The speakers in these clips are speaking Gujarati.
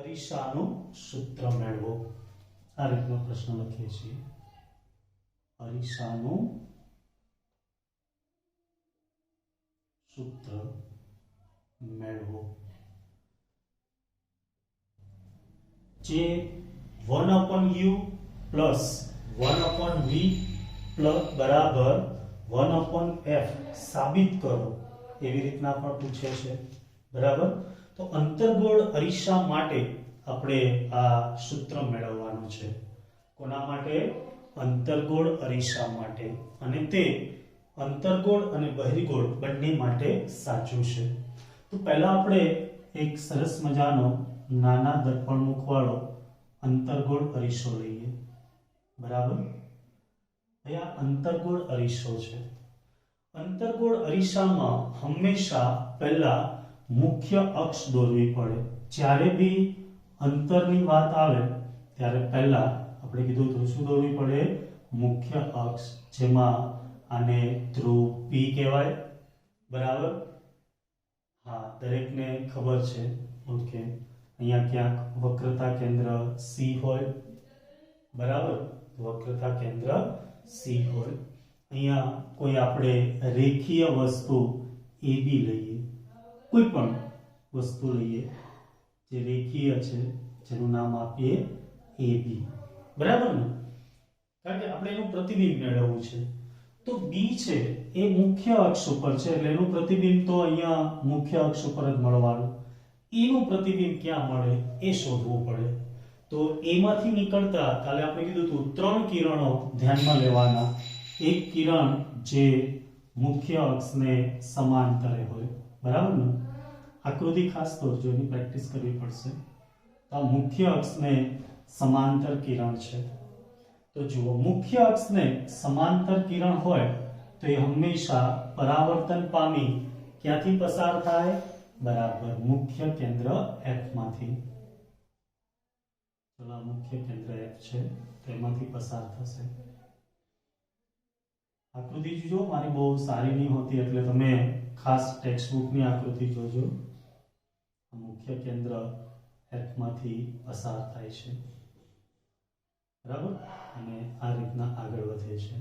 અરીસાનું સૂત્ર મેળવો। આ રીતનો પ્રશ્ન લખીએ છીએ, અરીસાનું સૂત્ર મેળવો। જે 1/u પ્લસ 1/v પ્લસ બરાબર 1/f સાબિત કરો એવી રીતના પણ પૂછે છે, બરાબર। તો અંતર્ગોળ અરીસા માટે આપણે આ સૂત્ર મેળવવાનું છે। કોના માટે? અંતર્ગોળ અરીસા માટે, અને તે અંતર્ગોળ અને બહિર્ગોળ બંને માટે સાચું છે। તો પહેલા આપણે એક સરસ મજાનો નાના દર્પણ મુખવાળો અંતર્ગોળ અરીસો લઈએ, બરાબર। અહીંયા અંતર્ગોળ અરીસો છે। અંતર્ગોળ અરીસામાં હંમેશા પહેલા મુખ્ય અક્ષ દોરવી પડે। જ્યારે બી અંતરની વાત આવે ત્યારે પહેલા આપણે કીધું તો શું દોરવી પડે? મુખ્ય અક્ષ, જેમાં આને ધ્રુવ P કહેવાય, બરાબર। હા, દરેકને ખબર છે। ઓકે, અહીંયા ક્યાંક વક્રતા કેન્દ્ર C હોય, બરાબર। વક્રતા કેન્દ્ર C હોય। અહીંયા કોઈ આપણે રેખીય વસ્તુ AB લઈએ, કોઈ પણ વસ્તુ લઈએ જે રેખીય છે, જેનું નામ આપીએ AB, બરાબર ને? કારણ કે આપણે એનું પ્રતિબિંબ મેળવવું છે। તો B છે એ મુખ્ય અક્ષ ઉપર છે, એટલે એનું પ્રતિબિંબ તો અહીંયા મુખ્ય અક્ષ ઉપર જ મળવાનું। એનું પ્રતિબિંબ ક્યાં મળે એ શોધવું પડે। તો એમાંથી નીકળતા કાલે આપણે કીધું હતું 3 કિરણો ધ્યાનમાં લેવાના। એક કિરણ જે મુખ્ય અક્ષને સમાંતરે હોય, બરાબર ને? આકૃતિ ખાસ દોરજો, એની પ્રેક્ટિસ કરવી પડશે। તો આ મુખ્ય અક્ષને સમાંતર કિરણ છે। તો જુઓ, મુખ્ય અક્ષને સમાંતર કિરણ હોય તો એ હંમેશા પરાવર્તન પામી ક્યાંથી પસાર થાય? બરાબર, મુખ્ય કેન્દ્ર F માંથી। ચલો, મુખ્ય કેન્દ્ર F છે, તેમાંથી પસાર થશે। આકૃતિ જોજો, મારી બહુ સારી નહીં હોતી, એટલે તમે ખાસ ટેક્સ્ટબુકની આકૃતિ જોજો। મુખ્ય કેન્દ્ર F માંથી પસાર થાય છે, બરાબર, અને આ રીતના આગળ વધે છે।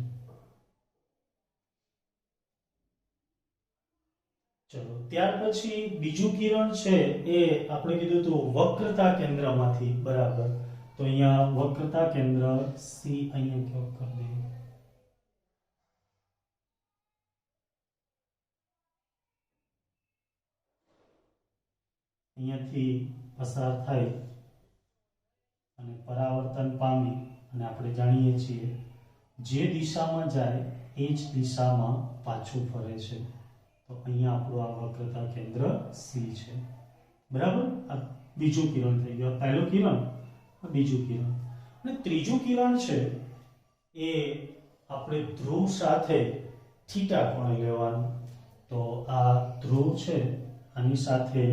ચલો, ત્યાર પછી બીજું કિરણ છે એ આપણે કીધું તો વક્રતા કેન્દ્રમાંથી, બરાબર। તો અહીંયા વક્રતા કેન્દ્ર C અહીંયા ક્યાંક કરી દઈએ, અહીંયાથી પસાર થાય અને પરાવર્તન પામી, અને આપણે જાણીએ છીએ જે દિશામાં જાય એ જ દિશામાં પાછું ફરે છે। તો અહીંયા આપણું આ વક્રતા કેન્દ્ર C છે, બરાબર। આ બીજું કિરણ થઈ ગયું, પહેલું કિરણ, બીજું કિરણ, અને ત્રીજું કિરણ છે એ આપણે ધ્રુવ સાથે થીટા કોણે લેવાનું। તો આ ધ્રુવ છે, આની સાથે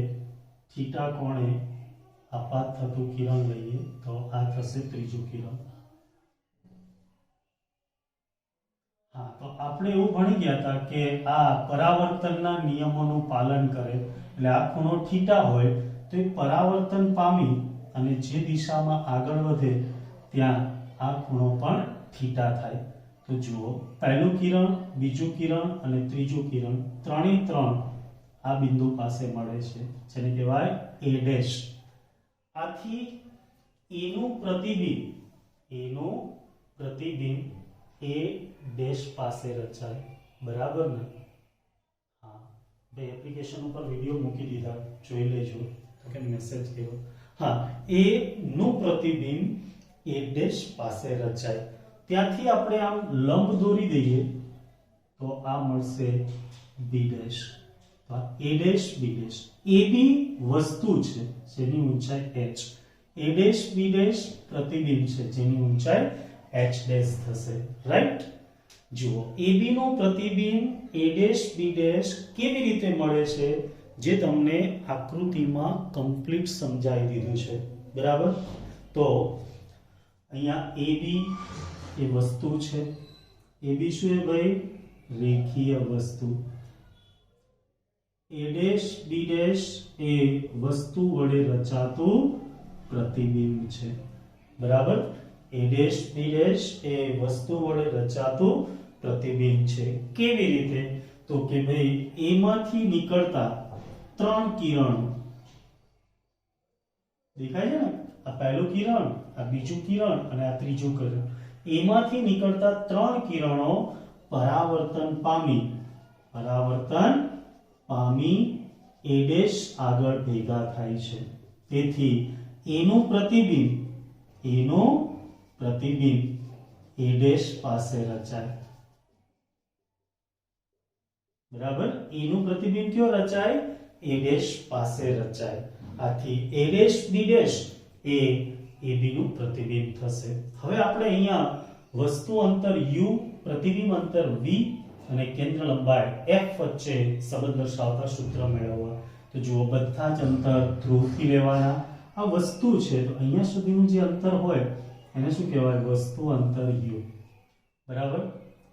થીટા કોણે આપાત થતું કિરણ લઈએ તો આ થશે ત્રીજું કિરણ। હા, તો આપણે એવું ભણી ગયા હતા કે આ પરાવર્તનના નિયમોનું પાલન કરે, એટલે આ ખૂણો થીટા હોય તો એ પરાવર્તન પામી અને જે દિશામાં આગળ વધે ત્યાં આ ખૂણો પણ થીટા થાય। તો જુઓ, પહેલું કિરણ, બીજું કિરણ અને ત્રીજું કિરણ, ત્રણે ત્રણ આ બિંદુ પાસે મળે છે, જેને કહેવાય A'। આથી એનું પ્રતિબિંબ A' પાસે રચાય, બરાબર ને? હા, બે એપ્લિકેશન ઉપર વિડિયો મૂકી દીધા, જોઈ લેજો, તો કે મેસેજ કર્યો। હા, A નું પ્રતિબિંબ A' પાસે રચાય, ત્યાંથી આપણે આમ લંબ દોરી દઈએ તો આ મળશે B'। તો A', B', AB વસ્તુ છે જેની ઊંચાઈ h, A', B' પ્રતિબિંબ છે જેની ઊંચાઈ h' થશે, રાઈટ? જુઓ, AB નું પ્રતિબિંબ A', B' કેવી રીતે મળે છે જે તમને આકૃતિમાં કમ્પ્લીટ સમજાવી દીધું છે, બરાબર। તો અહીંયા AB એ વસ્તુ છે, AB શું છે ભાઈ? રેખીય વસ્તુ। A', B' એ વસ્તુ વડે રચાતું પ્રતિબિંબ છે. બરાબર, a ડેશ b ડેશ એ વસ્તુ વડે રચાતું પ્રતિબિંબ છે. કેવી રીતે? તો કે ભાઈ a માંથી નીકળતા ત્રણ કિરણ દેખાય છે ને, આ પહેલું કિરણ, આ બીજું કિરણ અને આ ત્રીજું કિરણ. a માંથી નીકળતા ત્રણ કિરણો પરાવર્તન પામી a ડેશ આગળ ભેગા થાય છે. તેથી એનું પ્રતિબિંબ a ડેશ પાસે રચાય. બરાબર, એનું પ્રતિબિંબ કયો રચાય? a ડેશ પાસે રચાય. આથી a dash b dash A ab નું પ્રતિબિંબ થશે. હવે આપણે અહીંયા વસ્તુ અંતર u, પ્રતિબિંબ અંતર v અને કેન્દ્ર લંબાઈ f વચ્ચે સંબંધ દર્શાવતા સૂત્ર મેળવવા. તો જુઓ, બધા જ અંતર ધ્રુવથી લેવાના. આ વસ્તુ છે તો અહીંયા સુધીનું જે અંતર હોય એને શું કહેવાય? વસ્તુ અંતર u. બરાબર,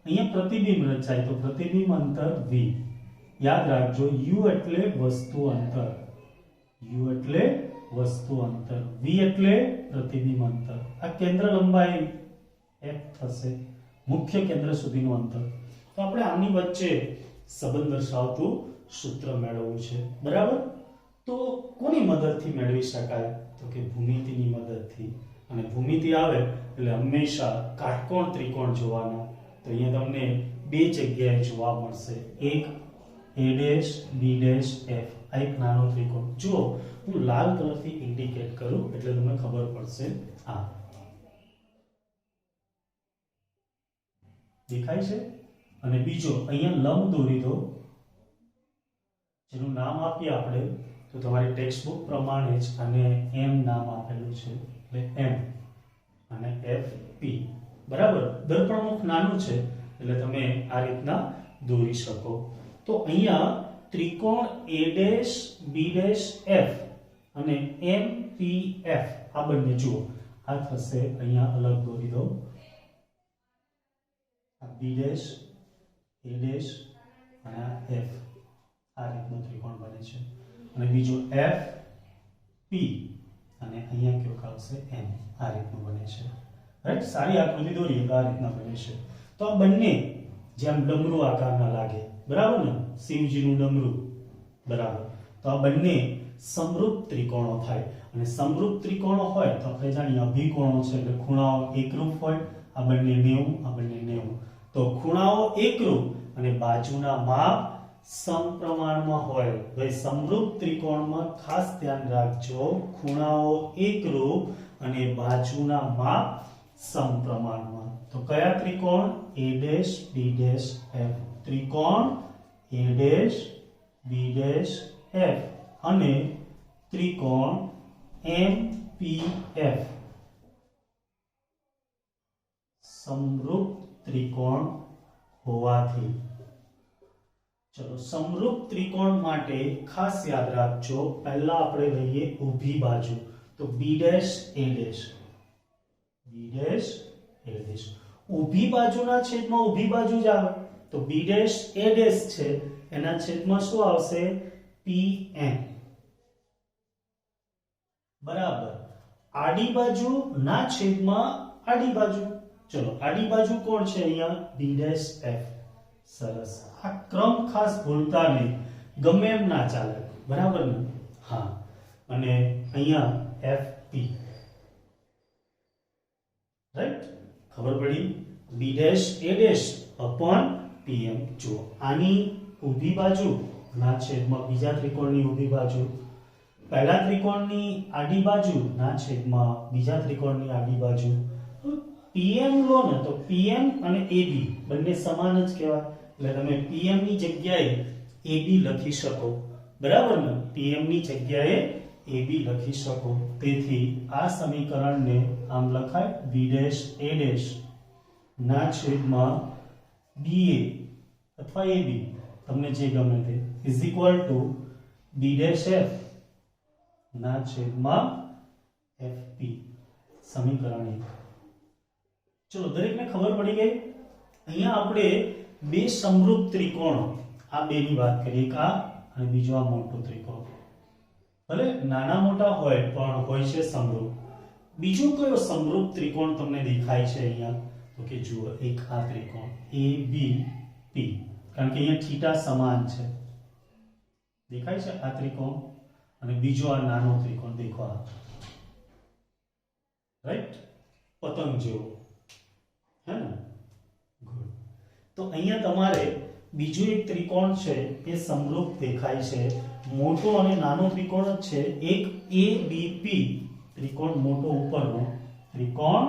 અહીંયા પ્રતિબિંબ રચાય તો પ્રતિબિંબ અંતર v. યાદ રાખજો, u એટલે વસ્તુ અંતર, v એટલે પ્રતિબિંબ અંતર. આ કેન્દ્ર લંબાઈ f થશે, મુખ્ય કેન્દ્ર સુધીનું અંતર. તો આપણે આની વચ્ચે સંબંધ દર્શાવતું સૂત્ર મેળવવું છે. બરાબર, તો કોની મદદથી મેળવી શકાય? તો કે ભૂમિતિની મદદથી. અને ભૂમિતિ આવે એટલે હંમેશા કાટકોણ ત્રિકોણ જોવાના. તો અહીંયા તમને બે જગ્યાએ જોવા મળશે. એક a dash b dash f, આ એક નાનો ત્રિકોણ. જુઓ, હું લાલ કલરથી ઇન્ડિકેટ કરું એટલે તમને ખબર પડશે. આ દેખાય છે. અને બીજો અહીંયા લંબ દોરી દો, જેનું નામ આપીએ આપણે તો તમારી ટેક્સ્ટબુક પ્રમાણે જ આને m નામ આપેલું છે, એટલે m અને fp. બરાબર, દર્પણમુખ નાનું છે એટલે તમે આ રીતના દોરી શકો. તો અહીંયા ત્રિકોણ a dash b dash f અને mpf આ બંને જુઓ, આ થશે. અહીંયા અલગ દોરી દો, આ b ડેશ a ડેશ અને આ f, આ રીતનો ત્રિકોણ બને છે. અને બીજો f p અને અહીંયા કયો આવશે m, આ રીતનું બને છે. રાઈટ, સારી આકૃતિ દોરીએ તો આ રીતના બને છે. તો આ બંને જેમ ડમરૂ આકારના લાગે, બરાબર ને, શિવજીનું ડમરૂ. બરાબર, તો આ બંને સમરૂપ ત્રિકોણો થાય. અને સમરૂપ ત્રિકોણો હોય તો આપણે જાણીએ અભિકોણો છે એટલે ખૂણાઓ એકરૂપ હોય. આ બંને 90, આ બંને 90. તો ખૂણાઓ એકરૂપ અને બાજુના માપ સમપ્રમાણમાં હોય. ભાઈ સમરૂપ ત્રિકોણમાં ખાસ ધ્યાન રાખજો, ખૂણાઓ એકરૂપ અને બાજુના માપ સમપ્રમાણમાં. તો કયા ત્રિકોણ? a dash b dash f. ત્રિકોણ a dash b dash f અને ત્રિકોણ mpf સમરૂપ ત્રિકોણ હોવાથી. ચલો, સમરૂપ ત્રિકોણ માટે ખાસ યાદ રાખજો, પહેલા આપણે લઈએ ઊભી બાજુ. તો b dash a dash, b dash a dash. ઊભી બાજુના છેદમાં ઊભી બાજુ જ આવે. તો b ડેશ a ડેશ છે એના છેદમાં શું આવશે? pm. બરાબર, આડી બાજુ ના છેદમાં આડી બાજુ. ચલો, આડી બાજુ કોણ છે અહીંયા? b dash f. સરસ, આ ક્રમ ખાસ ભૂલતા નહીં, ગમે એમ ના ચાલે. બરાબર ને? હા, અને અહીંયા fp. રાઈટ, ખબર પડી? b dash a dash upon pm. જો આની ઊભી બાજુ ના છેદમાં બીજા ત્રિકોણની ઊભી બાજુ, પહેલા ત્રિકોણની આડી બાજુ ના છેદમાં બીજા ત્રિકોણની આડી બાજુ. pm લો ને તો pm અને ab બંને સમાન જ કહેવાય. એટલે તમે pm ની જગ્યાએ ab લખી શકો. બરાબર ને? pm ની જગ્યાએ ab લખી શકો. તેથી આ સમીકરણને આમ લખાય b ડેશ a ડેશ ના છેદમાં ba અથવા ab, તમને જે ગમે તે, is equal two b dash f ના છેદમાં fp. સમીકરણ 1. ચલો, દરેકને ખબર પડી ગઈ? અહીંયા આપણે બે સમરૂપ ત્રિકોણો, આ બેની વાત કરીએ, એક આ અને બીજો આ મોટો ત્રિકોણ. ભલે નાના મોટા હોય પણ હોય છે સમરૂપ. બીજો કયો સમરૂપ ત્રિકોણ તમને દેખાય છે અહીંયા? તો કે જુઓ, એક આ ત્રિકોણ ABP, કારણ કે અહીંયા થીટા સમાન છે. દેખાય છે આ ત્રિકોણ? અને બીજો આ નાનો ત્રિકોણ દેખો, આ રાઈટ, પતંગ જેવો, હે ને? ગુડ. તો અહીંયા તમારે બીજો એક ત્રિકોણ છે એ સમરૂપ દેખાય છે. મોટો અને નાનો ત્રિકોણ જ છે. એક ABP ત્રિકોણ, મોટો ઉપરનો ત્રિકોણ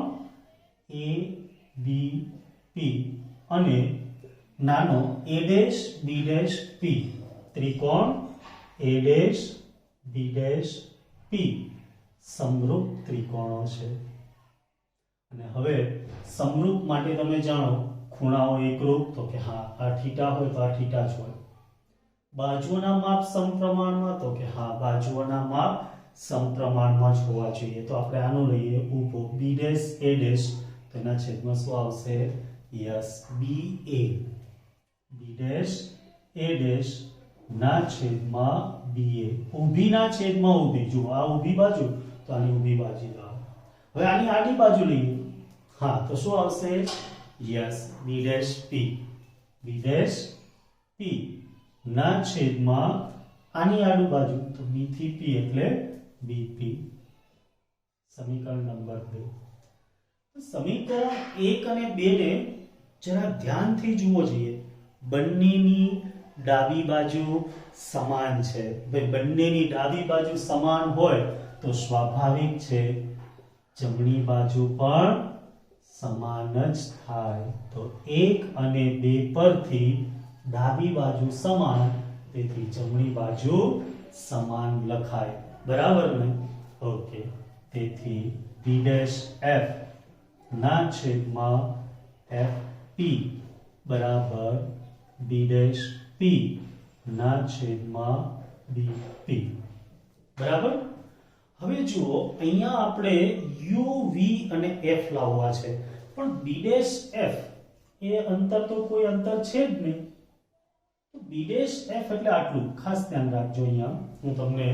ABP અને નાનો A'B'P ત્રિકોણ A'B'P સમરૂપ ત્રિકોણો છે. અને હવે સમરૂપ માટે તમે જાણો ખૂણાઓ એકરૂપ, તો કે હા, આ થીટા હોય તો આ થીટા જ હોય. બાજુઓના માપ સમપ્રમાણમાં, તો કે હા, બાજુઓના માપ સમપ્રમાણમાં જ હોવા જોઈએ. તો આપણે આનું લઈએ ઊભો B'A', તો એના છેદમાં શું આવશે? Yes, BA. B'A' ના છેદમાં BA. ઊભીના છેદમાં ઊભી. જુઓ, આ ઊભી બાજુ, તો આની ઊભી બાજુ લાવો. હવે આની આડી બાજુ લઈએ. હા, તો શું આવશે? Yes, B'P. B'P ના છેદમાં આની આડી બાજુ, તો B થી P એટલે BP. સમીકરણ નંબર 2. સમીકરણ 1 અને 2 ને જરા ધ્યાનથી જુઓ જોઈએ. બંનેની ડાબી બાજુ સમાન છે. ભાઈ, બંનેની ડાબી બાજુ સમાન હોય તો સ્વાભાવિક છે જમણી બાજુ પણ સમાન જ થાય. તો 1 અને 2 પરથી ડાબી બાજુ સમાન, તેથી જમણી બાજુ સમાન લખાય. બરાબર ને? ઓકે. તેથી B'F ના છેદમાં FP બરાબર B'P ના છેદમાં BP. બરાબર? હવે જુઓ, અહીંયા આપણે U, V અને F લાવવા છે, પણ B'F એ અંતર તો કોઈ અંતર છે જ નહીં. તો B'F એટલે આટલું. ખાસ ધ્યાન રાખજો. અહીંયા હું તમને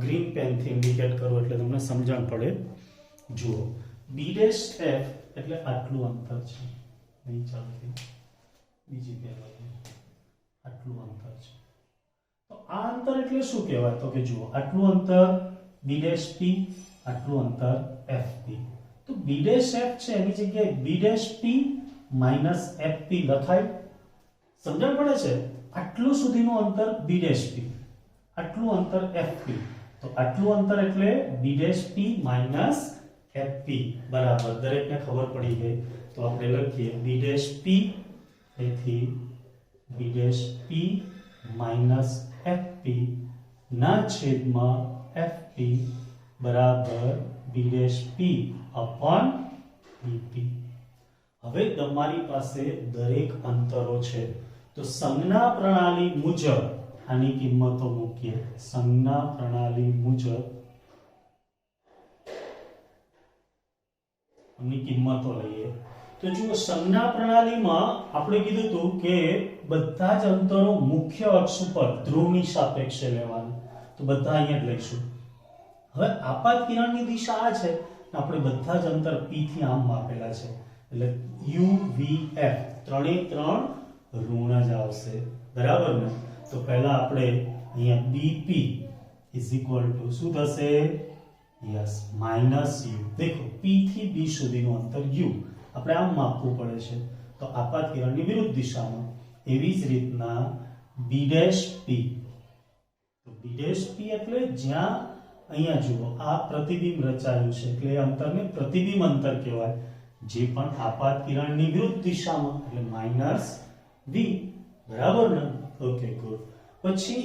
ગ્રીન પેન થી ઇન્ડિકેટ કરું એટલે તમને સમજણ પડે. જુઓ, B'F એટલે આટલું અંતર છે. નહીં ચાલતી, બીજી પેન આટલું અંતર છે. તો આ અંતર એટલે શું કહેવાય? તો કે જુઓ, આટલું અંતર B'P, આટલું અંતર FP. તો B'F છે એની જગ્યાએ B'P માઈનસ FP લખાય. સમજણ પડે છે? આટલું સુધીનું અંતર B'P, આટલું અંતર FP. તો આટલું અંતર એટલે B'P માઈનસ FP બરાબર. દરેકને ખબર પડી ગઈ. તો આપણે લખીએ B'P, તેથી B'P માઈનસ FP ના છેદમાં FP બરાબર B'P અપોન BP. હવે તમારી પાસે દરેક અંતરો છે, તો સંજ્ઞા પ્રણાલી મુજબ આની કિંમતો મૂકીએ. સંજ્ઞા પ્રણાલી મુજબ આની કિંમતો લઈએ. તો જુઓ, સંજ્ઞા પ્રણાલીમાં આપણે કીધું હતું કે બધા જ અંતરો મુખ્ય અક્ષ ઉપર ધ્રુવની સાપેક્ષે લેવાના. તો બધા અહીંયા જ લઈશું. હવે આપાત કિરણની દિશા આ છે, આપણે બધા જ અંતર P થી આમ માપેલા છે, એટલે U, V, F ત્રણે ત્રણ ઋણ જ આવશે. બરાબર ને? તો પહેલા આપણે અહીંયા BP શું થશે? Yes, minus U. દેખો, P થી B સુધીનું અંતર U આપણે આમ માપવું પડે છે, તો આપાત કિરણની વિરુદ્ધ દિશામાં. એવી જ રીતના B'P. તો B'P એટલે જ્યાં અહીંયા જુઓ, આ પ્રતિબિંબ રચાયું છે એટલે એ અંતરને પ્રતિબિંબ અંતર કહેવાય, જે પણ આપાત કિરણની વિરુદ્ધ દિશામાં, એટલે માઈનસ V. બરાબર ને? Okay, good. પછી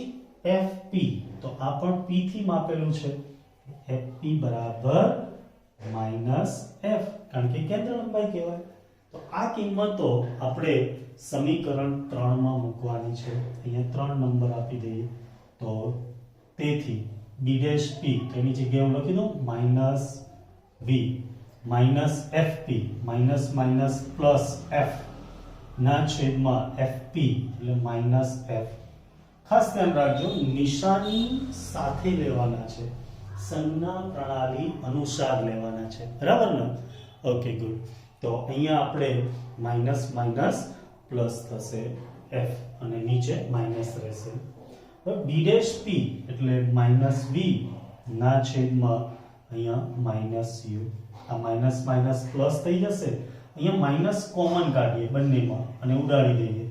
FP, તો આ પણ P થી માપેલું છે. FP બરાબર માઈનસ F, કારણ કે કેન્દ્ર લંબાઈ કહેવાય. તો આ કિંમતો આપણે સમીકરણ 3 માં મૂકવાની છે. અહીંયા 3 નંબર આપી દઈએ. તો તેથી B'P, તેની જગ્યાએ હું લખી દઉં minus V minus FP, minus minus plus F ના છેદમાં FP એટલે માઈનસ F. ખાસ ધ્યાન રાખજો, નિશાની સાથે લેવાના છે, સંજ્ઞા પ્રણાલી અનુસાર લેવાના છે, બરાબર ને? Okay good. તો અહીંયા આપણે માઇનસ માઇનસ પ્લસ થશે f અને નીચે માઇનસ રહેશે. હવે b ડેશ p એટલે માઇનસ b ના છેદમાં અહીંયા માઇનસ u. આ માઇનસ માઇનસ પ્લસ થઈ જશે. અહીંયા માઇનસ કોમન કાઢીએ બંનેમાં અને ઉડાડી દઈએ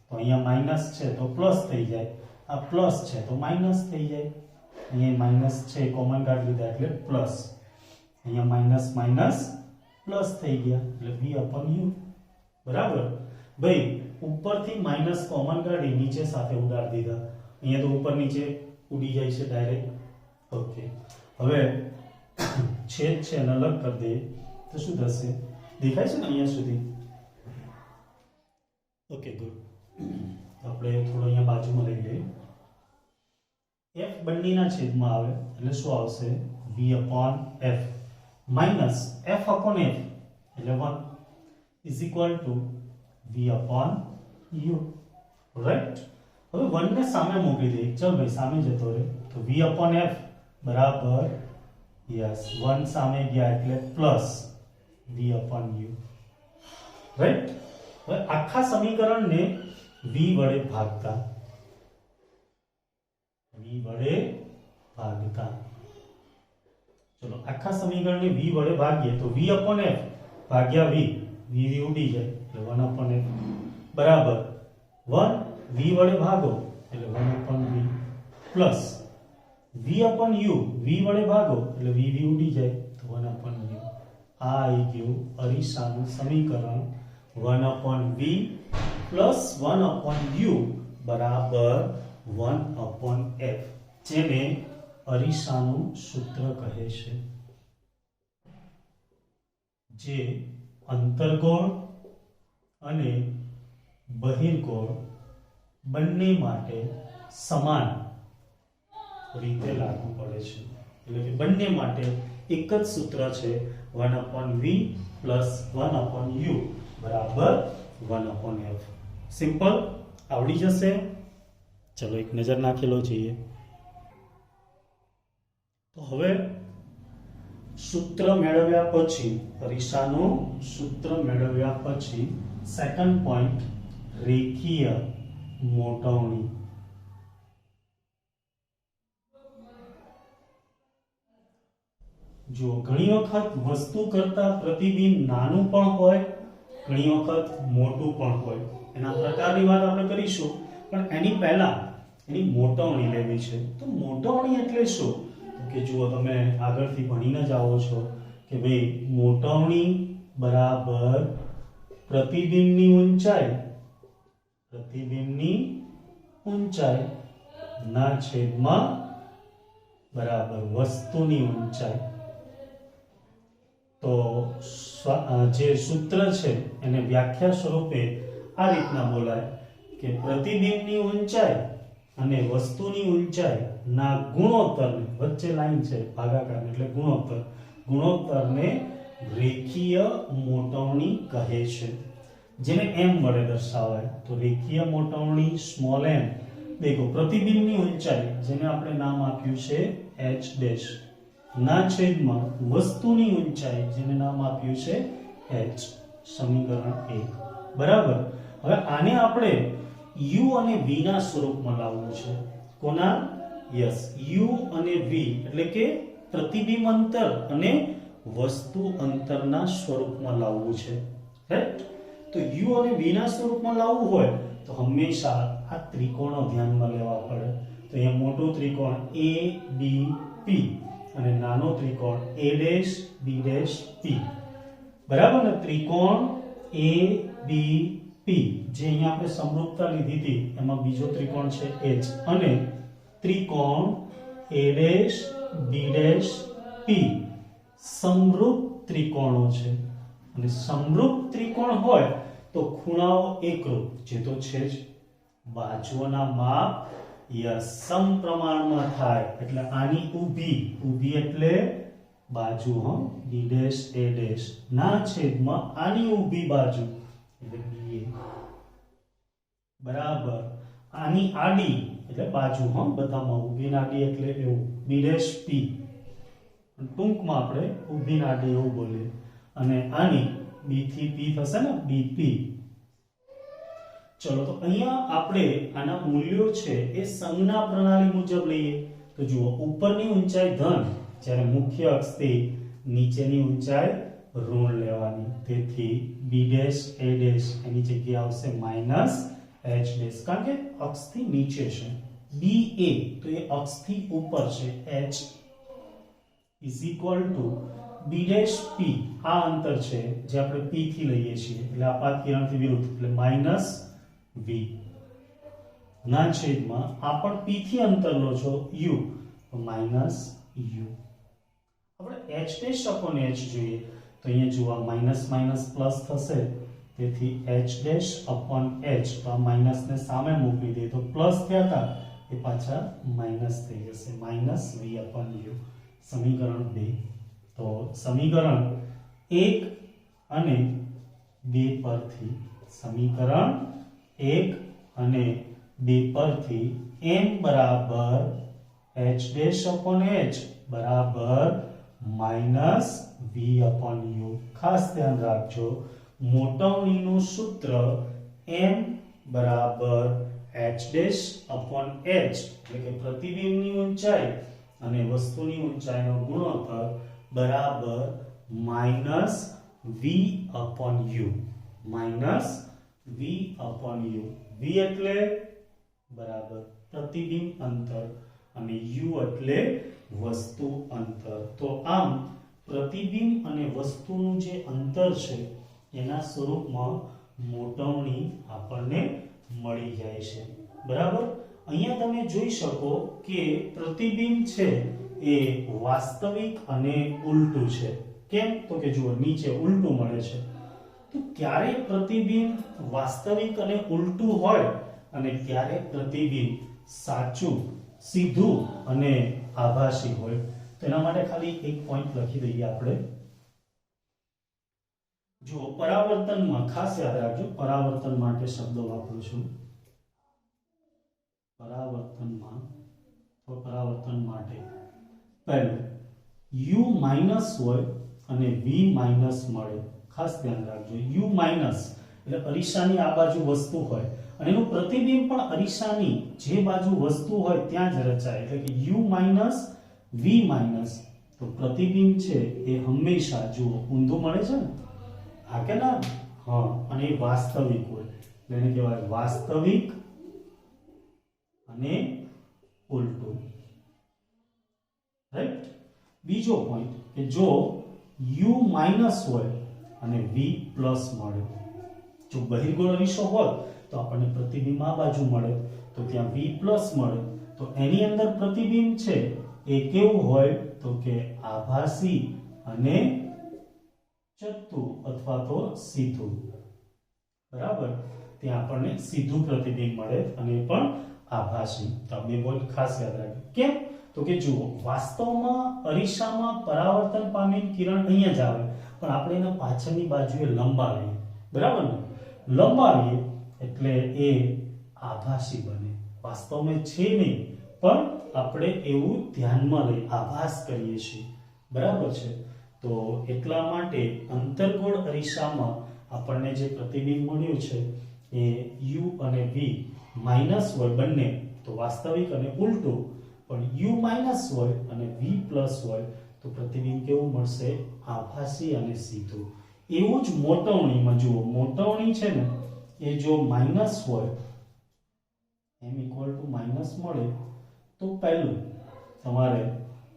તો અહીંયા માઇનસ છે તો પ્લસ થઈ જાય, આ પ્લસ છે તો માઇનસ થઈ જાય. અહીંયા માઇનસ છે કોમન કાઢી લીધા એટલે પ્લસ, અહીંયા માઇનસ માઇનસ પ્લસ થઈ ગયા એટલે v upon u. બરાબર ભાઈ, ઉપરથી માઇનસ કોમન કાઢી નીચે સાથે ઉડાડી દીધા, અહીંયા તો ઉપર નીચે ઉડી જાય છે ડાયરેક્ટ. ઓકે, હવે છેદ છે એને અલગ કરી દઈએ તો શું થશે? દેખાય છે ને અહીંયા સુધી? Okay good. આપણે થોડો અહીંયા બાજુમાં લઈ લઈએ. f બંનેના છેદમાં આવે એટલે શું આવશે? v upon f minus f upon f એટલે 1 is equal to v upon u. Right? હવે 1 ને સામે મૂકી દઈએ. ચલ ભાઈ સામે જતો રહે તો v upon f બરાબર યસ 1 સામે ગયા એટલે plus v upon u. Right? હવે આખા સમીકરણને v વડે ભાગતા, ચલો આખા સમીકરણને v વડે ભાગીએ તો v upon f ભાગ્યા v ઉડી જાય એટલે 1 upon f બરાબર 1 v વડે ભાગો એટલે 1 upon v plus v upon u v વડે ભાગો એટલે v ઉડી જાય તો 1 upon u. આ આવી ગયું અરીસાનું સમીકરણ 1 upon v plus 1 upon u બરાબર 1 upon f, જેને અરીસાનું સૂત્ર કહે છે, જે અંતર્ગોળ અને બહિર્ગોળ બંને માટે સમાન રીતે લાગુ પડે છે. એટલે કે બંને માટે એક જ સૂત્ર છે 1 upon v plus 1 upon u બરાબર 1 upon f. સિમ્પલ, આવડી જશે. ચલો એક નજર નાખેલો જોઈએ. તો હવે સૂત્ર મેળવ્યા પછી, અરીસાનું સૂત્ર મેળવ્યા પછી સેકન્ડ પોઈન્ટ રેખીય મોટવણી. જો ઘણી વખત વસ્તુ કરતા પ્રતિબિંબ નાનું પણ હોય, ઘણી વખત મોટું પણ હોય. એના પ્રકારની વાત આપણે કરીશું, પણ એની પહેલા એની મોટવણી લેવી છે. તો મોટવણી એટલે શું? કે જુઓ, તમે આગળથી ભણીને જ આવો છો કે ભાઈ મોટવણી બરાબર પ્રતિબિંબની ઊંચાઈ ના છેદમાં બરાબર વસ્તુની ઊંચાઈ. તો જે સૂત્ર છે એને વ્યાખ્યા સ્વરૂપે આ રીતના બોલાય કે પ્રતિબિંબની ઊંચાઈ અને વસ્તુની ઊંચાઈ ના ગુણોત્તરને, વચ્ચે લાઈન છે ભાગાકાર એટલે ગુણોત્તરને રેખીય મોટવણી કહે છે, જેને m વડે દર્શાવાય. તો રેખીય મોટવણી સ્મોલ m. દેખો, પ્રતિબિંબની ઊંચાઈ જેને આપણે નામ આપ્યું છે h ડેશ ના છેદમાં વસ્તુની ઊંચાઈ જેને નામ આપ્યું છે h. સમીકરણ 1 બરાબર. હવે આને આપણે u અને v ના સ્વરૂપમાં લાવવું છે. કોના? યસ, u અને v એટલે કે પ્રતિબિંબ અંતર અને વસ્તુ અંતરના સ્વરૂપમાં લાવવું છે. રાઈટ? તો u અને v ના સ્વરૂપમાં લાવવું હોય તો હંમેશા આ ત્રિકોણો ધ્યાનમાં લેવા પડે. તો અહીંયા મોટો ત્રિકોણ ABP અને નાનો ત્રિકોણ A' B' P. બરાબર ને? ત્રિકોણ ABP જે અહીંયા આપણે સમરૂપતા લીધી હતી એમાં બીજો ત્રિકોણ છે H, અને ત્રિકોણ A', B', P સમરૂપ ત્રિકોણો છે. અને સમરૂપ ત્રિકોણ હોય તો ખૂણાઓ એકરૂપ, જે તો છે જ. બાજુઓના માપ સમપ્રમાણમાં થાય એટલે આની ઊભી એટલે બાજુ B' A' ના છેદમાં આની ઊભી બાજુ એટલે BA બરાબર આની આડી એટલે બાજુ, હા, બધામાં ઊભી નાડી એટલે એવું બી ડેશ પી, ટૂંકમાં આપણે ઊભી નાડી એવું બોલીએ. અને આની બી થી પી થશે ને, બીપી. ચલો, તો અહીંયા આપણે આના મૂલ્યો છે એ સંજ્ઞા પ્રણાલી મુજબ લઈએ. તો જુઓ, ઉપરની ઊંચાઈ ધન, જ્યારે મુખ્ય અક્ષથી નીચેની ઊંચાઈ ઋણ લેવાની. તેથી બી ડેશ એ ડેશ એની જગ્યાએ આવશે માઈનસ એચ ડેશ, કારણ કે અક્ષથી નીચે છે. બી એ તો એ અક્ષથી ઉપર છે, H is equal to B dash P, આ અંતર છે જે આપણે પી થી લઈએ છીએ, એટલે આપાત કિરણથી વિરુદ્ધ, એટલે માઈનસ વી ના છેદમાં આ પણ પી થી અંતર લો છો યુ, તો માઈનસ યુ. આપણે h ડેશ અપોન h જોઈએ તો અહીંયા જુઓ માઈનસ માઈનસ પ્લસ થશે, તેથી h ડેશ અપોન h, તો આ માઈનસ ને સામે મૂકી દે તો પ્લસ થયા હતા એ પાછા માઈનસ થઈ જશે, માઈનસ v અપોન u. સમીકરણ 2. તો સમીકરણ 1 અને 2 પરથી, સમીકરણ 1 અને 2 પરથી m બરાબર h ડેશ અપોન h બરાબર માઈનસ v અપોન u. ખાસ ધ્યાન રાખજો, મોટવણીનું સૂત્ર m બરાબર h ડેશ અપોન h, એટલે કે પ્રતિબિંબની ઊંચાઈ અને વસ્તુની ઊંચાઈનો ગુણોત્તર બરાબર minus v upon u, minus v upon u. v એટલે બરાબર પ્રતિબિંબ અંતર અને u એટલે વસ્તુ અંતર. તો આમ પ્રતિબિંબ અને વસ્તુનું જે અંતર છે એના સ્વરૂપમાં મોટવણી આપણને મળી જાય છે. બરાબર, અહીંયા તમે જોઈ શકો કે પ્રતિબિંબ છે એ વાસ્તવિક અને ઉલટું છે. કેમ? તો કે જુઓ, નીચે ઉલટું મળે છે. તો ક્યારે પ્રતિબિંબ વાસ્તવિક અને ઉલટું હોય અને ક્યારે પ્રતિબિંબ સાચું, સીધું અને આભાસી હોય, તેના માટે ખાલી એક પોઈન્ટ લખી દઈએ આપણે. જો પરાવર્તનમાં ખાસ યાદ રાખજો, પરાવર્તન માટે શબ્દો વાપરું છું. પરાવર્તન માટે પહેલું u માઈનસ હોય અને v માઈનસ મળે. ખાસ ધ્યાન રાખજો, u માઈનસ એટલે અરીસાની આ બાજુ વસ્તુ હોય અને એનું પ્રતિબિંબ પણ અરીસાની જે બાજુ વસ્તુ હોય ત્યાં જ રચાય, એટલે કે u માઈનસ v માઈનસ. તો પ્રતિબિંબ છે એ હંમેશા જુઓ ઊંધું મળે છે ને, હા કે ના? હા, અને એ વાસ્તવિક હોય, એને કહેવાય વાસ્તવિક અને ઉલટું. રાઈટ. બીજો પોઈન્ટ કે જો u માઈનસ હોય અને v પ્લસ મળે, જો બહિર્ગોળ અરીસો હોય તો આપણને પ્રતિબિંબ આ બાજુ મળે, તો ત્યાં v પ્લસ મળે, તો એની અંદર પ્રતિબિંબ છે એ કેવું હોય તો કે આભાસી અને ચત્તુ અથવા તો સીધું. બરાબર, ત્યાં આપણને સીધું પ્રતિબિંબ મળે અને એ પણ આભાસી. તો આ બે પોઈન્ટ ખાસ યાદ રાખજો. કેમ? તો કે જુઓ, વાસ્તવમાં અરીસામાં પરાવર્તન પામેલ કિરણ અહીંયા જ આવે, પણ આપણે એના પાછળની બાજુએ લંબાવીએ. બરાબર ને? લંબાવીએ એટલે એ આભાસી બને, વાસ્તવમાં છે નહીં, પણ આપણે એવું ધ્યાનમાં લઈ આભાસ કરીએ છીએ. બરાબર છે? તો એટલા માટે અંતર્ગોળ અરીસામાં આપણને જે પ્રતિબિંબ મળ્યું છે એ u અને v માઈનસ હોય બંને, તો વાસ્તવિક અને ઉલટું. પણ u માઈનસ હોય અને v પ્લસ હોય તો પ્રતિબિંબ કેવું મળશે? આભાસી અને સીધું. એવું જ મોટવણીમાં જુઓ, મોટવણી છે ને એ જો માઈનસ હોય, m ઇક્વલ ટુ માઈનસ મળે, તો પહેલું તમારે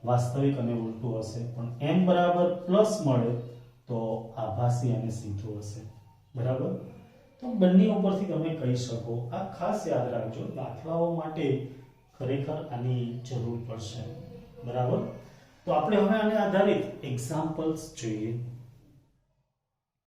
વાસ્તવિક અને ઉલટું હશે, પણ m બરાબર પ્લસ મળે તો આભાસી અને સીધું હશે. બરાબર? તો બંને ઉપરથી તમે કહી શકો. આ ખાસ યાદ રાખજો, દાખલાઓ માટે ખરેખર આની જરૂર પડશે. બરાબર? તો આપણે હવે આને આધારિત એક્ઝામ્પલ્સ જોઈએ.